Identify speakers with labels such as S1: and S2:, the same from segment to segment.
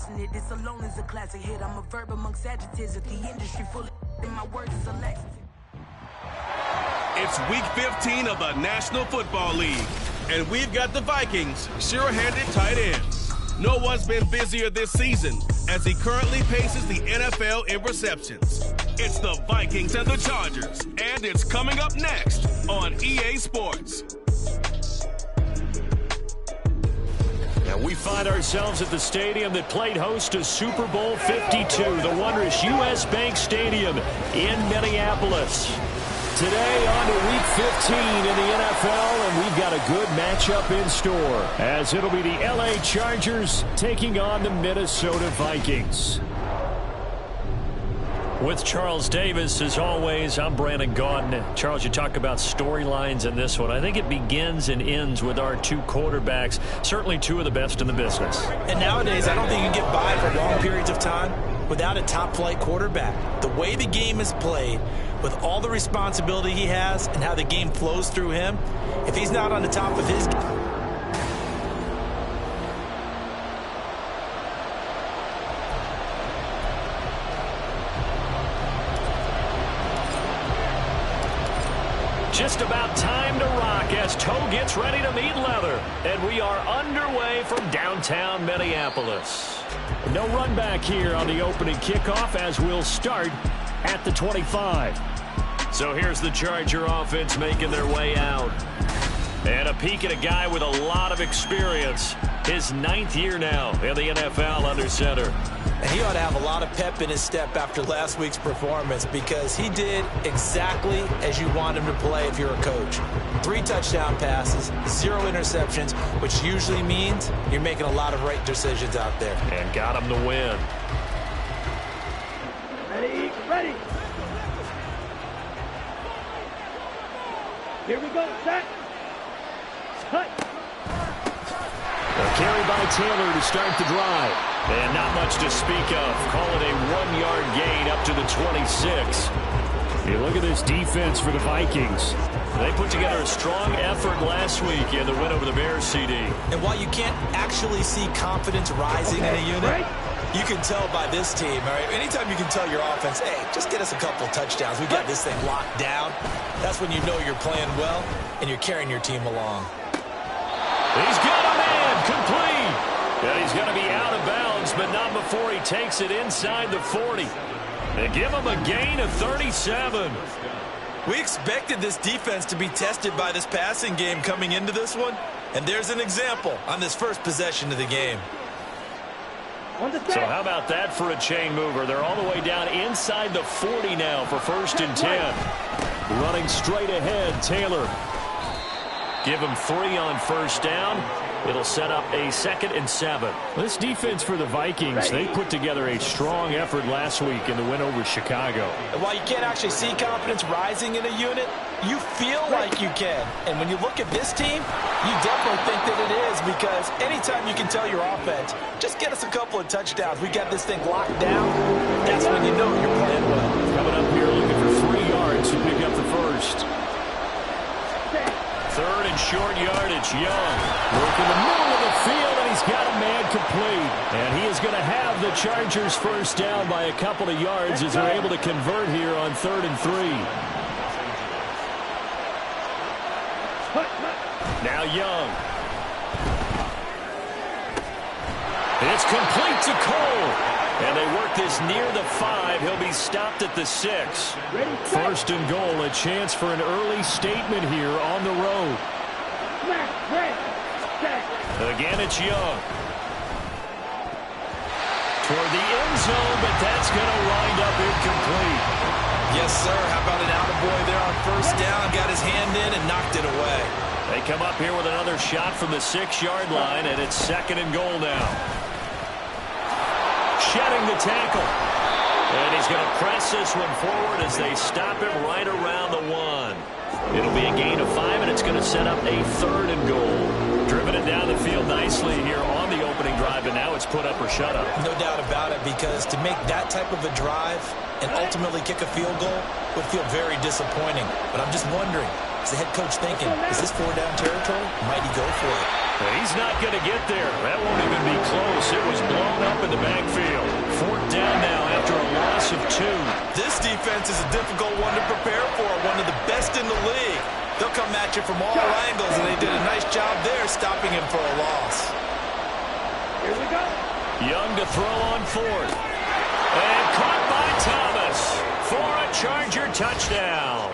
S1: expressing it. This alone is a classic hit. I'm a verb amongst adjectives. If the industry full of and my words is a laxative.
S2: It's week 15 of the National Football League, and we've got the Vikings sure-handed tight ends. No one's been busier this season as he currently paces the NFL in receptions. It's the Vikings and the Chargers, and it's coming up next on EA Sports.
S3: Now we find ourselves at the stadium that played host to Super Bowl 52, the wondrous U.S. Bank Stadium in Minneapolis. Today on to Week 15 in the NFL, and we've got a good matchup in store, as it'll be the L.A. Chargers taking on the Minnesota Vikings. With Charles Davis, as always, I'm Brandon Gaudin. Charles, you talk about storylines in this one. I think it begins and ends with our two quarterbacks, certainly two of the best in the business.
S4: And nowadays, I don't think you can get by for long periods of time without a top-flight quarterback. The way the game is played, with all the responsibility he has and how the game flows through him, if he's not on the top of his game,
S3: just about time to rock as toe gets ready to meet leather. And we are underway from downtown Minneapolis. No run back here on the opening kickoff as we'll start at the 25. So here's the Charger offense making their way out. And a peek at a guy with a lot of experience. His 9th year now in the NFL under center.
S4: and he ought to have a lot of pep in his step after last week's performance, because he did exactly as you want him to play if you're a coach. 3 touchdown passes, 0 interceptions, which usually means you're making a lot of right decisions out there.
S3: And got him to win.
S5: Ready, ready. Here we go, set. Cut.
S3: A carry by Taylor to start the drive. And not much to speak of. Call it a 1-yard gain up to the 26. You look at this defense for the Vikings. They put together a strong effort last week in the win over the Bears, CD.
S4: And while you can't actually see confidence rising in a unit, you can tell by this team, all right? Anytime you can tell your offense, hey, just get us a couple touchdowns. We got this thing locked down. That's when you know you're playing well and you're carrying your team along.
S3: He's got a man complete. And he's going to be out of bounds, but not before he takes it inside the 40. They give him a gain of 37.
S4: We expected this defense to be tested by this passing game coming into this one, and there's an example on this first possession of the game.
S3: So how about that for a chain mover? They're all the way down inside the 40 now for 1st and 10. Running straight ahead, Taylor. Give him 3 on 1st down. It'll set up a 2nd and 7. This defense for the Vikings, they put together a strong effort last week in the win over Chicago.
S4: And while you can't actually see confidence rising in a unit, you feel like you can. And when you look at this team, you definitely think that it is, because anytime you can tell your offense, just get us a couple of touchdowns, we got this thing locked down, that's when you know you're playing well.
S3: Coming up here looking for 3 yards to pick up the first. 3rd and short yardage, Young. Work in the middle of the field, and he's got a man complete. And he is going to have the Chargers 1st down by a couple of yards as they're able to convert here on 3rd and 3. Now Young. It's complete to Cole. And they work this near the 5. He'll be stopped at the 6. 1st and goal, a chance for an early statement here on the road. Again, it's Young. Toward the end zone, but that's going to wind up incomplete.
S4: Yes, sir. How about an attaboy there on 1st down? Got his hand in and knocked it away.
S3: They come up here with another shot from the 6-yard line, and it's 2nd and goal now. Shedding the tackle. And he's going to press this one forward as they stop him right around the 1. It'll be a gain of 5, and it's going to set up a 3rd and goal. Driven it down the field nicely here on the opening drive, and now it's put up or shut up.
S4: No doubt about it, because to make that type of a drive and ultimately kick a field goal would feel very disappointing. But I'm just wondering, Is the head coach thinking, is this 4-down territory? Might he go for it?
S3: He's not going to get there. That won't even be close. It was blown up in the backfield. 4th down now after a loss of 2.
S4: This defense is a difficult one to prepare for, one of the best in the league. They'll come at you from all angles, and they did a nice job there stopping him for a loss.
S5: Here we go.
S3: Young to throw on 4th. And caught by Thomas for a Charger touchdown.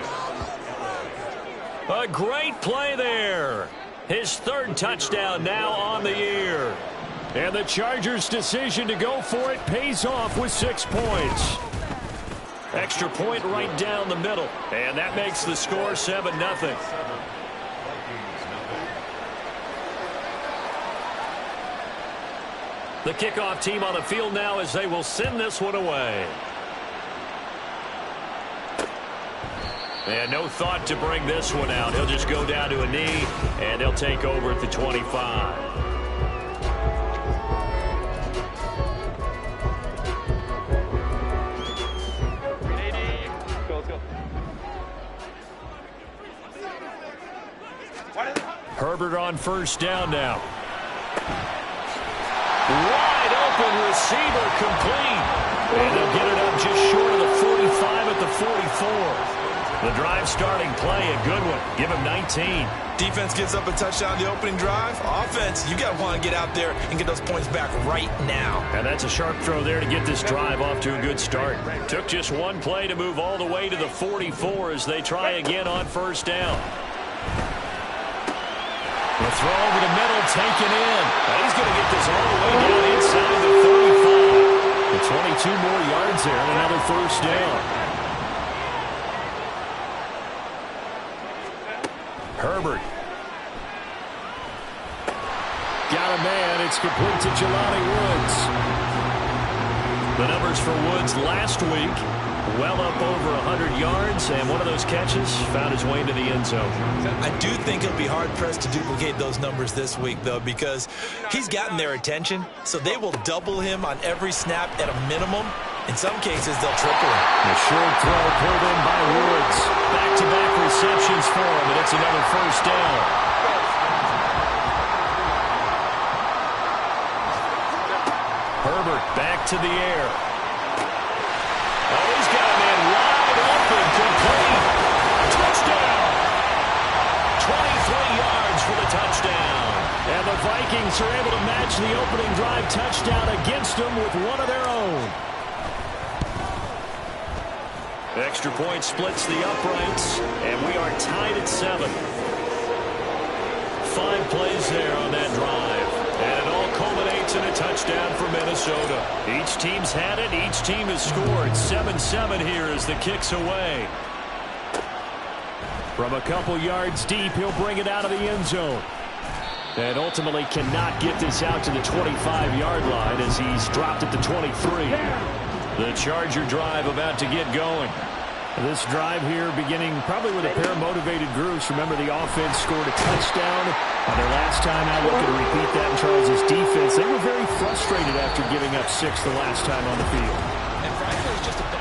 S3: A great play there. His 3rd touchdown now on the year. And the Chargers' decision to go for it pays off with 6 points. Extra point right down the middle. And that makes the score 7-0. The kickoff team on the field now as they will send this one away. And no thought to bring this one out. He'll just go down to a knee, and they'll take over at the 25. Herbert on 1st down now. Wide open receiver complete. And they'll get it up just short of the 45 at the 44. The drive starting play, a good one. Give him 19.
S4: Defense gives up a touchdown the opening drive. Offense, you got to want to get out there and get those points back right now.
S3: And that's a sharp throw there to get this drive off to a good start. Took just one play to move all the way to the 44 as they try again on 1st down. The throw over the middle, taken in. He's going to get this all the way down inside the 35. The 22 more yards there and another 1st down. Herbert. Got a man. It's complete to Jelani Woods. The numbers for Woods last week, well up over 100 yards, and one of those catches found his way into the end zone.
S4: I do think he'll be hard-pressed to duplicate those numbers this week, though, because he's gotten their attention, so they will double him on every snap at a minimum. In some cases, they'll triple him.
S3: The short throw pulled in by Woods. Back-to-back receptions for him, and it's another 1st down. Herbert back to the air. Oh, he's got a man wide open, complete. Touchdown. 23 yards for the touchdown. And the Vikings are able to match the opening drive touchdown against them with one of their own. Extra point splits the uprights, and we are tied at 7. 5 plays there on that drive, and it all culminates in a touchdown for Minnesota. Each team's had it, each team has scored. 7-7 here as the kick's away. From a couple yards deep, he'll bring it out of the end zone. And ultimately cannot get this out to the 25-yard line as he's dropped at the 23. The Charger drive about to get going. This drive here beginning probably with a pair of motivated groups. Remember, the offense scored a touchdown on their last time out. Looking to repeat that in Charles' defense. They were very frustrated after giving up 6 the last time on the field.
S4: And frankly, it's just a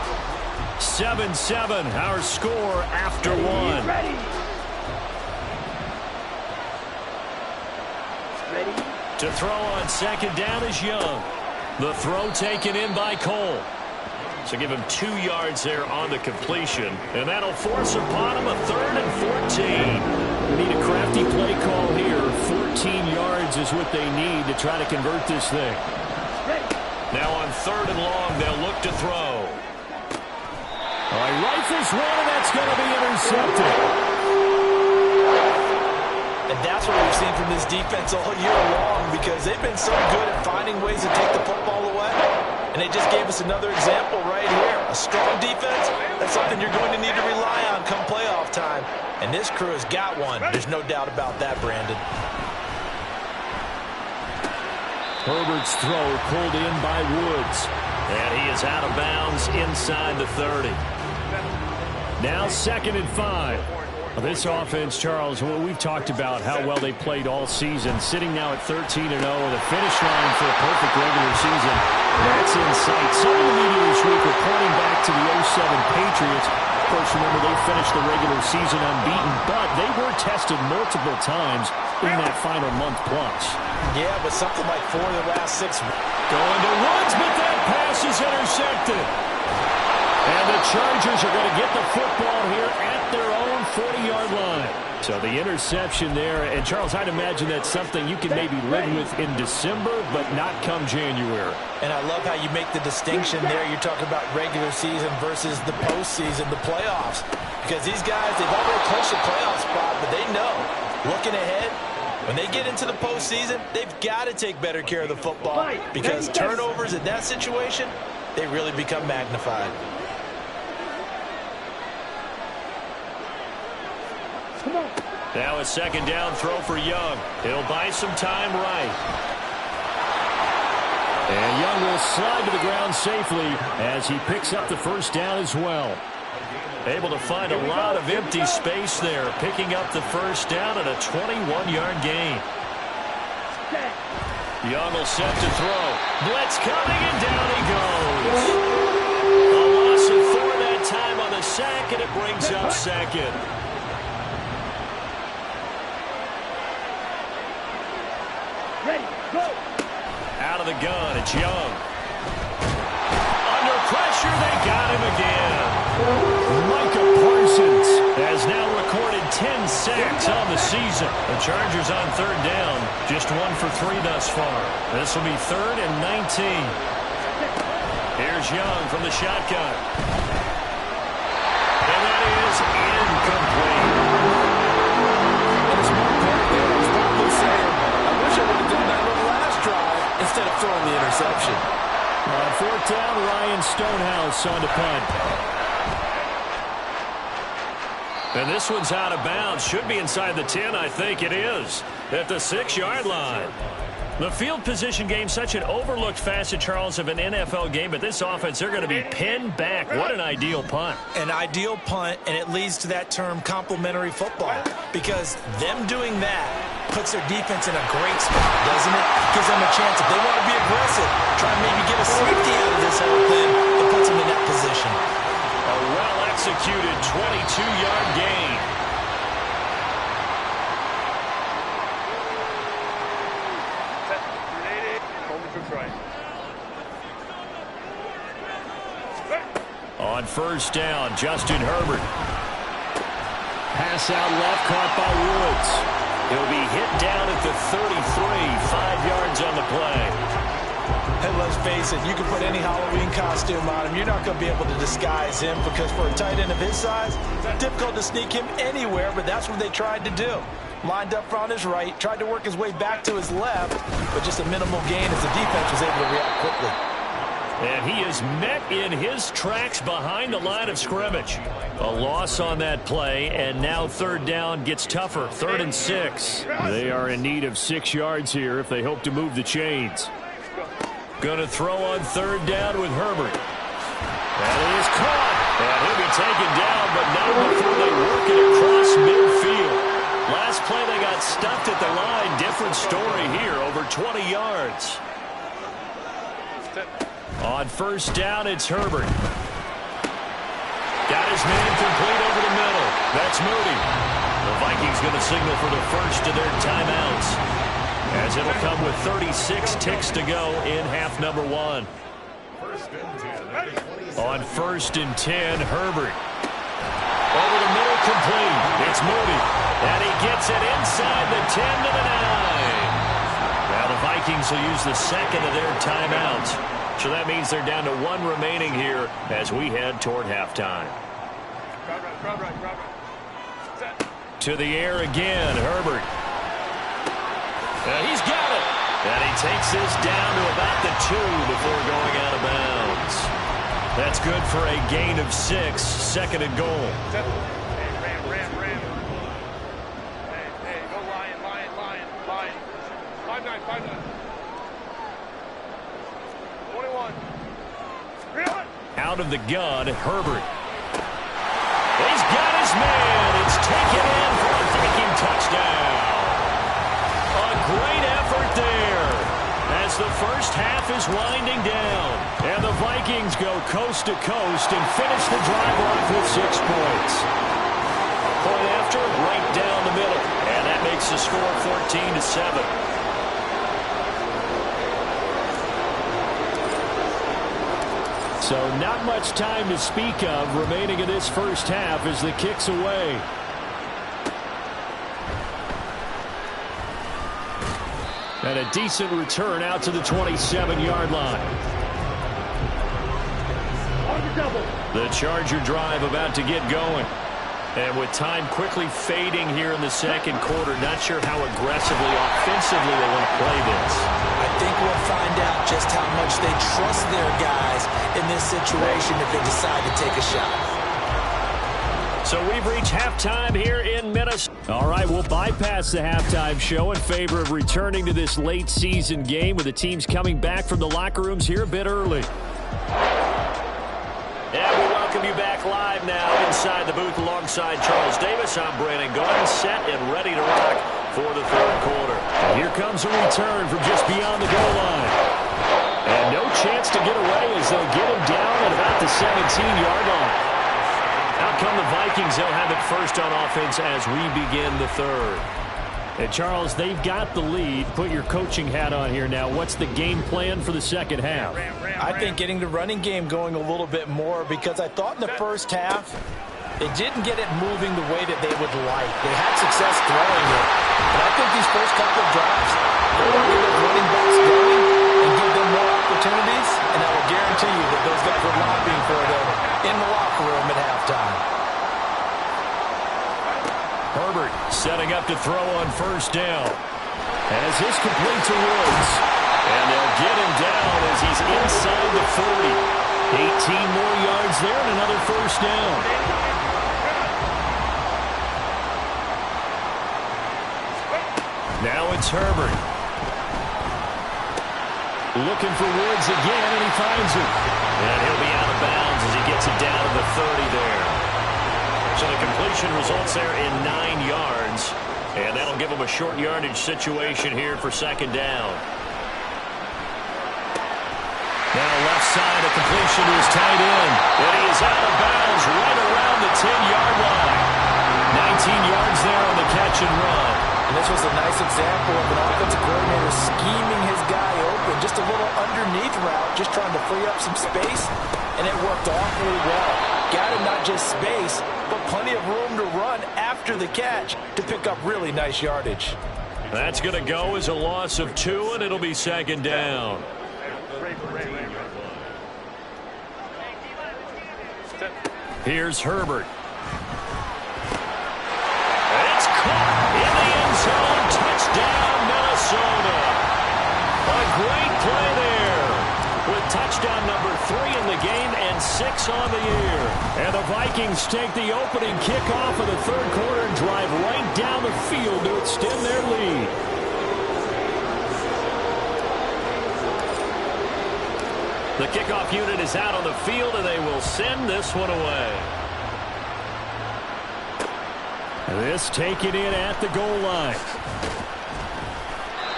S3: 7-7, our score after 1.
S5: Ready.
S3: To throw on 2nd down is Young. The throw taken in by Cole. So give him 2 yards there on the completion. And that'll force upon him a 3rd and 14. We need a crafty play call here. 14 yards is what they need to try to convert this thing. Now on 3rd and long, they'll look to throw. All right, rifles one, and that's going to be intercepted.
S4: And that's what we've seen from this defense all year long, because they've been so good at finding ways to take the football away. And they just gave us another example right here. A strong defense, that's something you're going to need to rely on come playoff time. And this crew has got one. There's no doubt about that, Brandon.
S3: Herbert's throw pulled in by Woods. And he is out of bounds inside the 30. Now 2nd and 5. This offense, Charles, we've talked about how well they played all season, sitting now at 13-0 with a finish line for a perfect regular season. That's that's in sight. Some of the media this week are pointing back to the 07 Patriots. Of course, remember, they finished the regular season unbeaten, but they were tested multiple times in that final month plus.
S4: Yeah, but something like 4 of the last 6.
S3: Going to Woods, but that pass is intercepted. And the Chargers are going to get the football here at their own 40-yard line. So the interception there, and Charles, I'd imagine that's something you can maybe live with in December, but not come January.
S4: And I love how you make the distinction there. You're talking about regular season versus the postseason, the playoffs. Because these guys, they've already clinched a playoff spot, but they know, looking ahead, when they get into the postseason, they've got to take better care of the football. Because turnovers in that situation, they really become magnified.
S3: Now a second down throw for Young. He'll buy some time right. And Young will slide to the ground safely as he picks up the first down as well. Able to find a lot of empty space there, picking up the first down and a 21-yard gain. Young will set to throw. Blitz coming, and down he goes. A loss of 4 that time on the sack, and it brings up second.
S5: Ready, go.
S3: Out of the gun, it's Young. Under pressure, they got him again. Micah Parsons has now recorded 10 sacks on the season. The Chargers on third down, just 1 for 3 thus far. This will be 3rd and 19. Here's Young from the shotgun. And that is incomplete.
S4: Instead of throwing the interception.
S3: On 4th down, Ryan Stonehouse on to punt. And this one's out of bounds. Should be inside the 10. I think it is. At the 6-yard line. The field position game, such an overlooked facet, Charles, of an NFL game. But this offense, they're going to be pinned back. What an ideal punt.
S4: An ideal punt, and it leads to that term complementary football. Because them doing that puts their defense in a great spot, doesn't it? Gives them a chance. If they want to be aggressive, try and maybe get a safety out of this whole thing, it puts them in that position.
S3: A well-executed 22-yard gain. On 1st down, Justin Herbert. Pass out left, caught by Woods. He'll be hit down at the 33, 5 yards on the play.
S4: And let's face it, you can put any Halloween costume on him. You're not going to be able to disguise him because for a tight end of his size, difficult to sneak him anywhere, but that's what they tried to do. Lined up on his right, tried to work his way back to his left, but just a minimal gain as the defense was able to react quickly.
S3: And he is met in his tracks behind the line of scrimmage. A loss on that play, and now 3rd down gets tougher. 3rd and 6. They are in need of 6 yards here if they hope to move the chains. Going to throw on 3rd down with Herbert. That is caught. And he'll be taken down, but not before they work it across midfield. Last play they got stuffed at the line. Different story here, over 20 yards. On 1st down, it's Herbert. Got his man complete over the middle. That's Moody. The Vikings going to signal for the first of their timeouts, as it'll come with 36 ticks to go in half number 1. On 1st and 10, Herbert. Over the middle, complete. It's Moody. And he gets it inside the 10 to the 9. Now the Vikings will use the second of their timeouts. So that means they're down to 1 remaining here as we head toward halftime. To the air again, Herbert. He's got it. And he takes this down to about the 2 before going out of bounds. That's good for a gain of 6, 2nd and goal.
S5: Ram. Hey, go Lion. 5-9. 21.
S3: Out of the gun, Herbert. He's got his man. It's taken in for a Viking touchdown. A great effort there as the first half is winding down. Vikings go coast to coast and finish the drive off with 6 points. Point after, right down the middle. And that makes the score 14-7. So not much time to speak of remaining in this first half as the kick's away. And a decent return out to the 27-yard line. The Charger drive about to get going. And with time quickly fading here in the second quarter, not sure how aggressively, offensively they want to play this.
S4: I think we'll find out just how much they trust their guys in this situation if they decide to take a shot.
S3: So we've reached halftime here in Minnesota. All right, we'll bypass the halftime show in favor of returning to this late season game with the teams coming back from the locker rooms here a bit early. And we welcome you back live now inside the booth alongside Charles Davis. I'm Brandon Gordon, set and ready to rock for the third quarter. And here comes a return from just beyond the goal line. And no chance to get away as they'll get him down at about the 17-yard line. Out come the Vikings. They'll have it first on offense as we begin the third. And Charles, they've got the lead. Put your coaching hat on here now. What's the game plan for the second half?
S4: I think getting the running game going a little bit more, because I thought in the first half they didn't get it moving the way that they would like. They had success throwing it, but I think these first couple of drives, they want to get those running backs going and give them more opportunities, and I will guarantee you that those guys were lobbying for them in the locker room at halftime.
S3: Herbert setting up to throw on first down. As this complete to Woods. And they'll get him down as he's inside the 40. 18 more yards there and another first down. Now it's Herbert. Looking for Woods again, and he finds him. And he'll be out of bounds as he gets it down to the 30 there. So the completion results there in 9 yards. And that'll give him a short yardage situation here for second down. Now left side, a completion to his tight end. And he is out of bounds right around the 10-yard line. 19 yards there on the catch and run.
S4: And this was a nice example of an offensive coordinator scheming his guy open. Just a little underneath route, just trying to free up some space. And it worked awfully well. Got him not just space, but plenty of room to run after the catch to pick up really nice yardage.
S3: That's going to go as a loss of 2, and it'll be second down. Here's Herbert. It's caught in the end zone. Touchdown, Minnesota. A great play there. With touchdown number 3 in the game and 6 on the year. And the Vikings take the opening kickoff of the third quarter and drive right down the field to extend their lead. The kickoff unit is out on the field, and they will send this one away. This taken in at the goal line.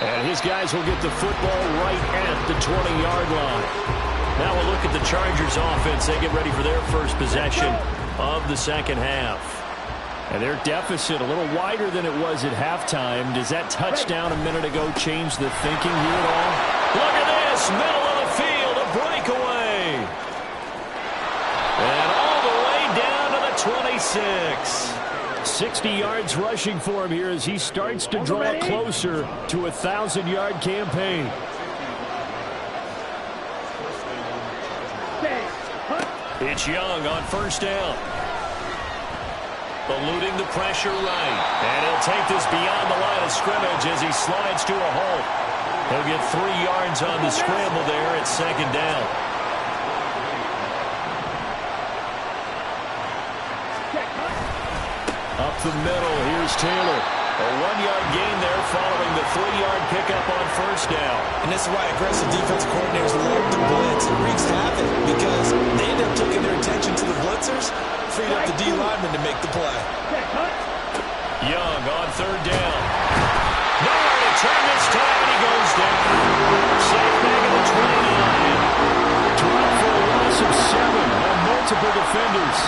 S3: And his guys will get the football right at the 20-yard line. Now we'll look at the Chargers offense. They get ready for their first possession of the second half. And their deficit a little wider than it was at halftime. Does that touchdown a minute ago change the thinking here at all? Look at this, middle of the field, a breakaway. And all the way down to the 26. 60 yards rushing for him here as he starts to draw closer to a 1,000-yard campaign. It's Young on first down. Eluding the pressure right. And he'll take this beyond the line of scrimmage as he slides to a halt. He'll get 3 yards on the scramble there at second down. Up the middle, here's Taylor. A 1-yard gain there following the 3-yard pickup on first down.
S4: And this is why aggressive defense coordinators love to blitz. It wreaks havoc because they end up taking their attention to the blitzers, freed up the D lineman to make the play.
S3: Young on third down. Nowhere to turn this time, and he goes down. Safe back at the 29. Drop for a multiple defenders.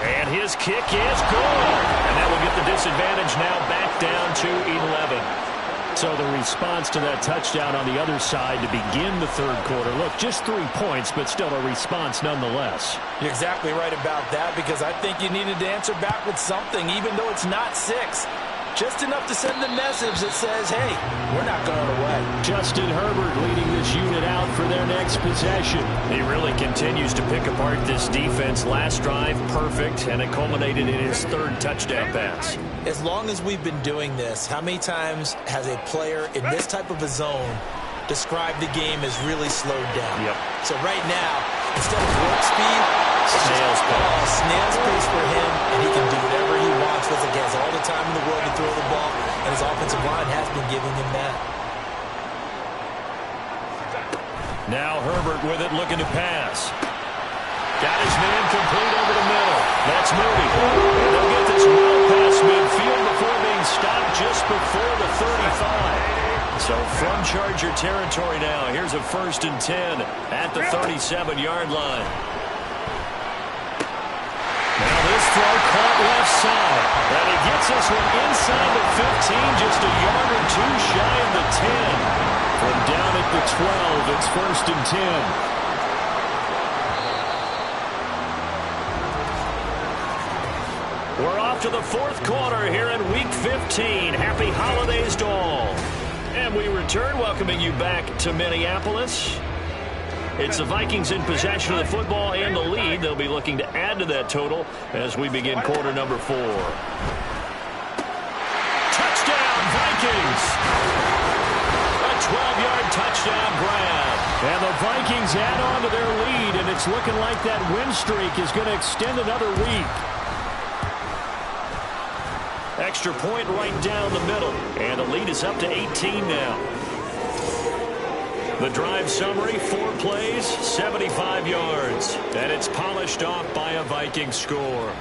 S3: And his kick is good. And that will get the disadvantage now back down to 11. So the response to that touchdown on the other side to begin the third quarter. Look, just 3 points, but still a response nonetheless.
S4: You're exactly right about that, because I think you needed to answer back with something, even though it's not 6. Just enough to send the message that says, hey, we're not going away.
S3: Justin Herbert leading this unit out for their next possession. He really continues to pick apart this defense. Last drive, perfect, and it culminated in his 3rd touchdown pass.
S4: As long as we've been doing this, how many times has a player in this type of a zone described the game as really slowed down?
S3: Yep.
S4: So right now, instead of warp speed,
S3: snail's pace.
S4: Snail's pace for him, and he can do whatever he wants. Feels like he has all the time in the world to throw the ball, and his offensive line has been giving him that.
S3: Now Herbert with it, looking to pass. Got his man complete over the middle. That's Moody. And they'll get this well past midfield before being stopped just before the 35. So from Charger territory now, here's a 1st and 10 at the 37-yard line. Now this throw caught left side. And he gets this one inside the 15, just a yard or 2 shy of the 10. From down at the 12, it's 1st and 10. We're off to the 4th quarter here in Week 15. Happy holidays to all. And we return, welcoming you back to Minneapolis. It's the Vikings in possession of the football and the lead. They'll be looking to add to that total as we begin quarter number 4. Touchdown, Vikings! A 12-yard touchdown grab. And the Vikings add on to their lead, and it's looking like that win streak is going to extend another week. Extra point right down the middle. And the lead is up to 18 now. The drive summary, 4 plays, 75 yards. And it's polished off by a Viking score.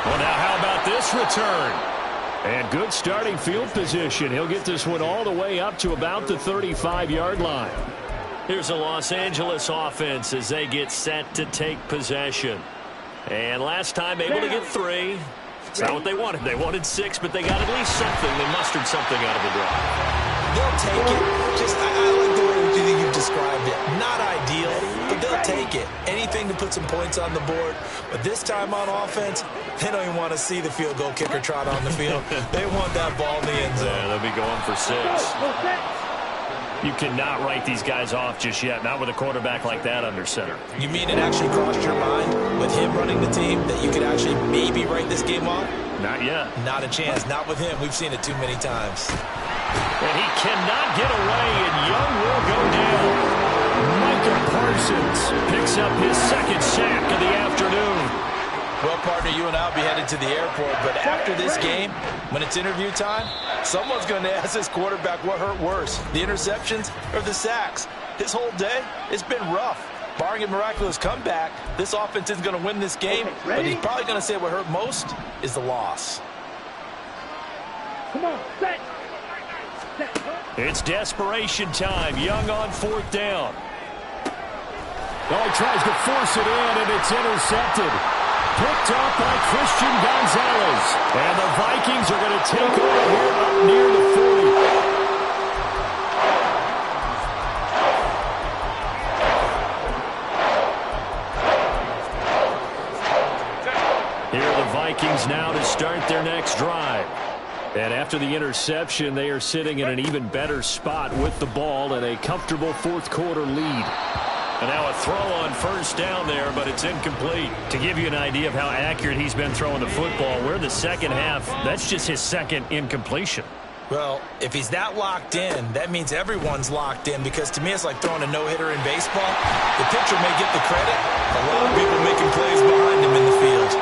S3: Well, now how about this return? And good starting field position. He'll get this one all the way up to about the 35-yard line. Here's the Los Angeles offense as they get set to take possession. And last time able to get 3. It's not what they wanted. They wanted 6, but they got at least something. They mustered something out of the drive.
S4: They'll take it. I like the way you've described it. Not ideal, but they'll take it. Anything to put some points on the board. But this time on offense, they don't even want to see the field goal kicker trot on the field. They want that ball in the end zone.
S3: Yeah, they'll be going for 6. You cannot write these guys off just yet, not with a quarterback like that under center.
S4: You mean it actually crossed your mind with him running the team that you could actually maybe write this game off?
S3: Not yet.
S4: Not a chance. Not with him. We've seen it too many times.
S3: And he cannot get away, and Young will go down. Micah Parsons picks up his 2nd sack of the afternoon.
S4: Well, partner, you and I will be headed to the airport, but after this game, when it's interview time, someone's going to ask this quarterback what hurt worse, the interceptions or the sacks. His whole day, it's been rough. Barring a miraculous comeback, this offense isn't going to win this game, but he's probably going to say what hurt most is the loss.
S5: Come on, set.
S3: It's desperation time. Young on 4th down. Oh, he tries to force it in, and it's intercepted. Picked up by Christian Gonzalez. And the Vikings are going to take over here up near the 40. Here are the Vikings now to start their next drive. And after the interception, they are sitting in an even better spot with the ball and a comfortable 4th quarter lead. And now a throw on 1st down there, but it's incomplete. To give you an idea of how accurate he's been throwing the football, we're in the 2nd half. That's just his 2nd incompletion.
S4: Well, if he's that locked in, that means everyone's locked in, because to me it's like throwing a no-hitter in baseball. The pitcher may get the credit. A lot of people making plays behind him in the field.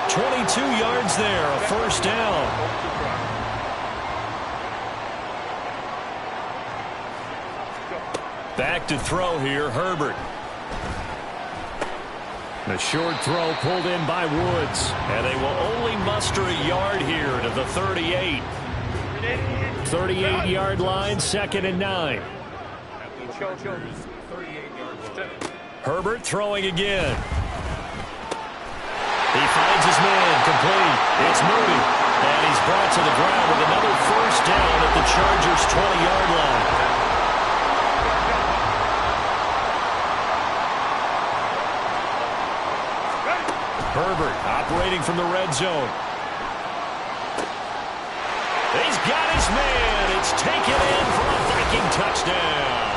S3: 22 yards there, a 1st down. Back to throw here, Herbert. The short throw pulled in by Woods. And they will only muster a yard here to the 38. 38-yard line, 2nd and 9. Herbert throwing again. He finds his man, complete. It's Moody. And he's brought to the ground with another first down at the Chargers' 20-yard line. Herbert operating from the red zone. He's got his man. It's taken in for a Viking touchdown.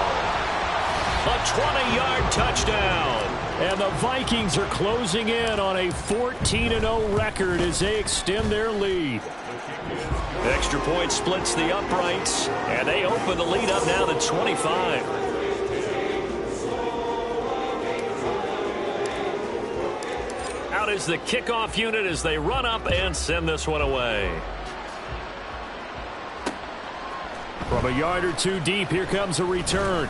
S3: A 20-yard touchdown. And the Vikings are closing in on a 14-0 record as they extend their lead. Extra point splits the uprights, and they open the lead up now to 25. Out is the kickoff unit as they run up and send this one away. From a yard or two deep, here comes a return.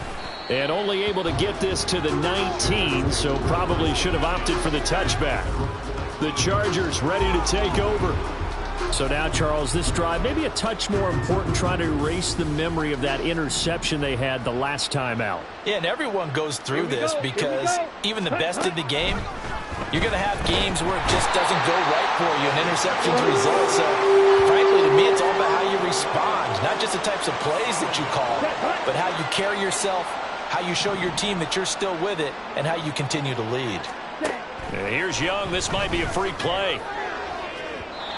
S3: And only able to get this to the 19, so probably should have opted for the touchback. The Chargers ready to take over. So now, Charles, this drive maybe a touch more important, trying to erase the memory of that interception they had the last time out.
S4: Yeah, and everyone goes through this because even the best in the game, you're going to have games where it just doesn't go right for you, and interceptions result. So, frankly, to me, it's all about how you respond, not just the types of plays that you call, but how you carry yourself, how you show your team that you're still with it, and how you continue to lead.
S3: And here's Young. This might be a free play.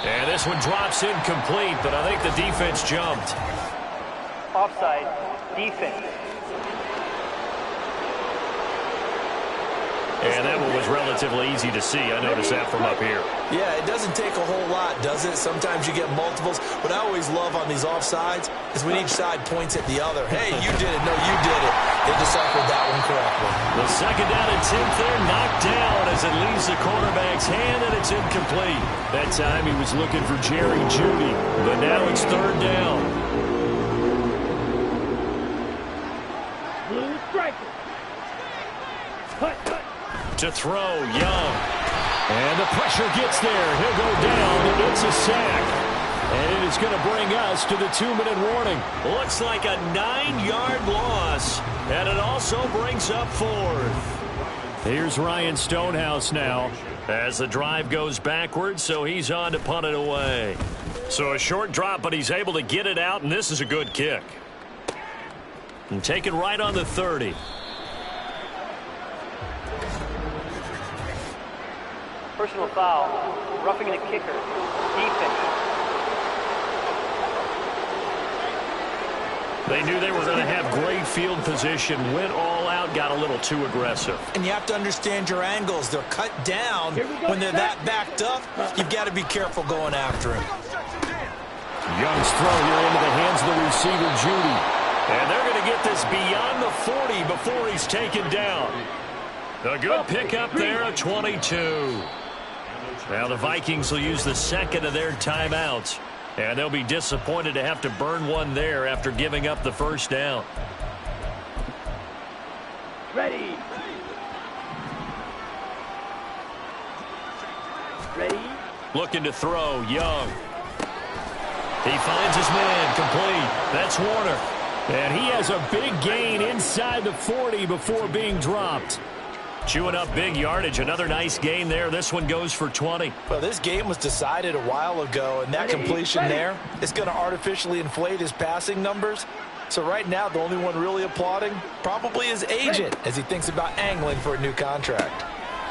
S3: And this one drops incomplete, but I think the defense jumped.
S6: Offside, defense.
S3: And that one was relatively easy to see. I noticed that from up here.
S4: Yeah, it doesn't take a whole lot, does it? Sometimes you get multiples. What I always love on these offsides is when each side points at the other. Hey, you did it. No, you did it. They deciphered that one correctly.
S3: The 2nd down and 10th there, knocked down as it leaves the quarterback's hand, and it's incomplete. That time he was looking for Jerry Jeudy, but now it's 3rd down.
S5: Blue striker. Cut.
S3: To throw, Young. And the pressure gets there. He'll go down. It's a sack. And it is going to bring us to the 2-minute warning. Looks like a 9-yard loss. And it also brings up 4th. Here's Ryan Stonehouse now as the drive goes backwards, so he's on to punt it away. So a short drop, but he's able to get it out, and this is a good kick. And take it right on the 30.
S6: Personal foul, roughing the kicker, defense.
S3: They knew they were going to have great field position, went all out, got a little too aggressive.
S4: And you have to understand your angles. They're cut down when they're that backed up. You've got to be careful going after him.
S3: Young's throw here into the hands of the receiver, Jeudy. And they're going to get this beyond the 40 before he's taken down. A good pickup there, a 22. Now the Vikings will use the 2nd of their timeouts. And they'll be disappointed to have to burn one there after giving up the 1st down.
S5: Ready.
S3: Looking to throw, Young. He finds his man, complete. That's Warner. And he has a big gain inside the 40 before being dropped. Chewing up big yardage. Another nice gain there. This one goes for 20.
S4: Well, this game was decided a while ago, and that completion there is going to artificially inflate his passing numbers. So right now, the only one really applauding probably his agent as he thinks about angling for a new contract.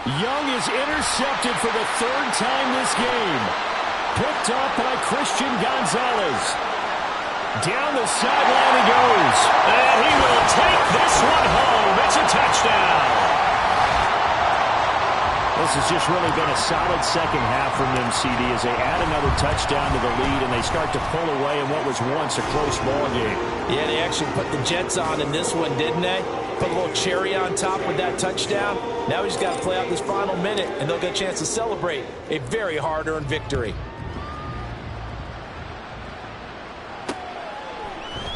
S3: Young is intercepted for the 3rd time this game. Picked up by Christian Gonzalez. Down the sideline he goes. And he will take this one home. It's a touchdown. This has just really been a solid 2nd half from them, CD, as they add another touchdown to the lead and they start to pull away in what was once a close ball game.
S4: Yeah, they actually put the Jets on in this one, didn't they? Put a little cherry on top with that touchdown. Now we just got to play out this final minute, and they'll get a chance to celebrate a very hard-earned victory.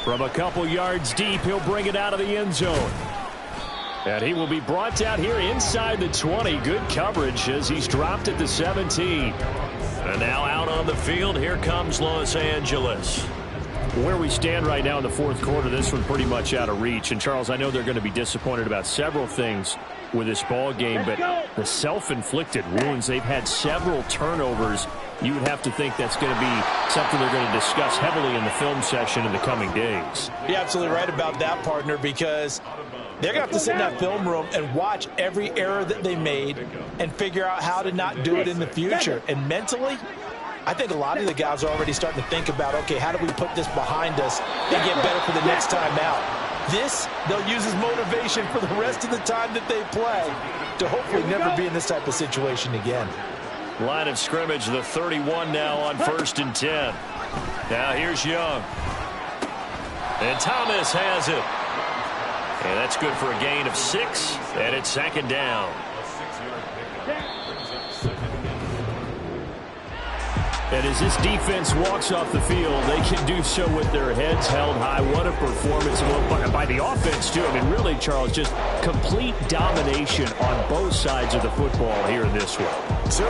S3: From a couple yards deep, he'll bring it out of the end zone. And he will be brought down here inside the 20. Good coverage as he's dropped at the 17. And now out on the field, here comes Los Angeles. Where we stand right now in the fourth quarter, this one pretty much out of reach. And, Charles, I know they're going to be disappointed about several things with this ball game, but the self-inflicted wounds, they've had several turnovers. You would have to think that's going to be something they're going to discuss heavily in the film session in the coming days.
S4: You're absolutely right about that, partner, because they're going to have to sit in that film room and watch every error that they made and figure out how to not do it in the future. And mentally, I think a lot of the guys are already starting to think about, okay, how do we put this behind us and get better for the next time out? This, they'll use as motivation for the rest of the time that they play to hopefully never be in this type of situation again.
S3: Line of scrimmage, the 31 now on 1st and 10. Now here's Young. And Thomas has it. And that's good for a gain of 6, and it's 2nd down. And as this defense walks off the field, they can do so with their heads held high. What a performance by the offense, too. I mean, really, Charles, just complete domination on both sides of the football here in this one.